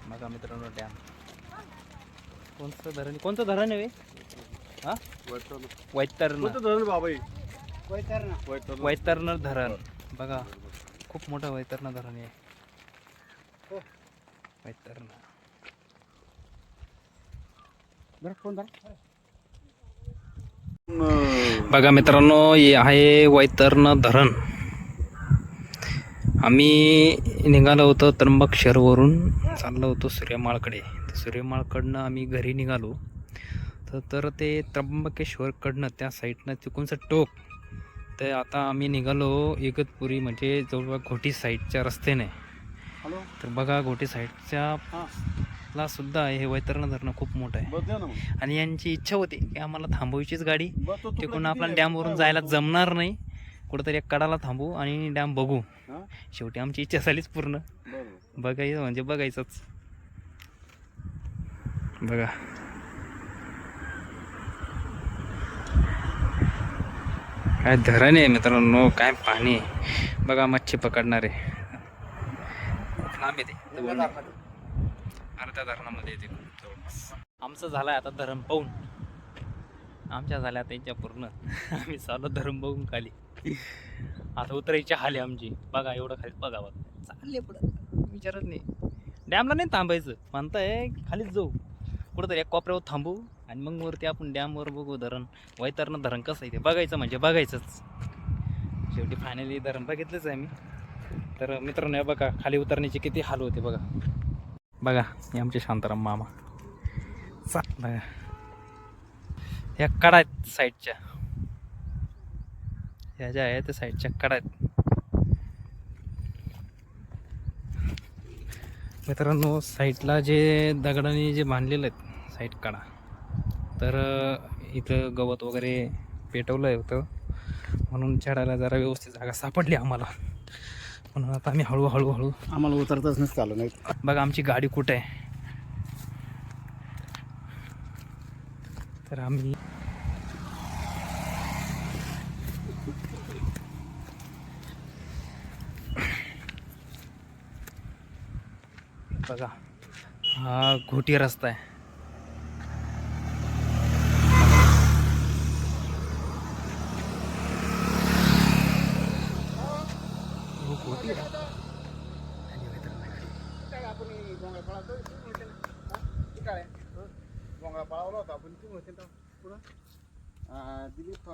बघा मित्रांनो डॅम कोणतं धरण आहे हा वैतरण धरण बघा खूप मोठं वैतरण धरण आहे वैतरण बघा मित्रांनो हे आहे वैतरण धरण आम्ही निघालो होतो त्र्यंबकेश्वरवरून चाललो होतो सूर्यमाळकडे सूर्यमाळकडनं आम्ही घरी निघालो तर ते त्र्यंबकेश्वरकडनं त्या साईडनं तिकडूनचं टोक तर आता आम्ही निघालो इगतपुरी म्हणजे जवळ घोटी साईडच्या रस्त्याने तर बघा घोटी साईडच्या ला सुद्धा हे वैतरण धरणं खूप मोठं आहे आणि यांची इच्छा होती की आम्हाला थांबवायचीच गाडी तिकडून आपल्याला डॅमवरून जायला जमणार नाही कुठंतरी एक कडाला थांबू आणि डॅम बघू शेवटी आमची इच्छा झालीच पूर्ण बघायचं म्हणजे बघायचंच बघा काय धरण आहे मित्रांनो काय पाणी बघा मच्छी पकडणारे लांब येते अर्ध्या धरणामध्ये येते जवळपास आमचं झालं आहे आता धरण पाहून आमच्या झाल्या त्यांच्या पूर्ण आम्ही चालू धरण बघून खाली आता उतरायची हाल आहे आमची बघा एवढं खाली बघावं चालले पुढं विचारत नाही डॅमला नाही थांबायचं म्हणताय खालीच जाऊ कुठंतरी एक कोपऱ्यावर थांबू आणि मग वरती आपण डॅमवर बघू धरण वैतरण धरण कसं आहे ते बघायचं म्हणजे बघायचंच शेवटी फायनली धरण बघितलंच आहे मी तर मित्रांनो बघा खाली उतरण्याचे किती हाल होते बघा बघा हे आमचे शांताराम मामा बघा ह्या कडा आहेत साईडच्या ह्या ज्या आहेत त्या साईडच्या कडा आहेत मित्रांनो साईडला जे दगडाने जे बांधलेलं आहेत साईड कडा तर इथं गवत वगैरे पेटवलं होतं म्हणून चढायला जरा व्यवस्थित जागा सापडली आम्हाला म्हणून आता आम्ही हळूहळू आम्हाला उतरताच नाही चालू नाही बघा आमची गाडी कुठे आहे तर आम्ही बघा हा घोटी रस्ता आहे पळावला होता आपण दिलीप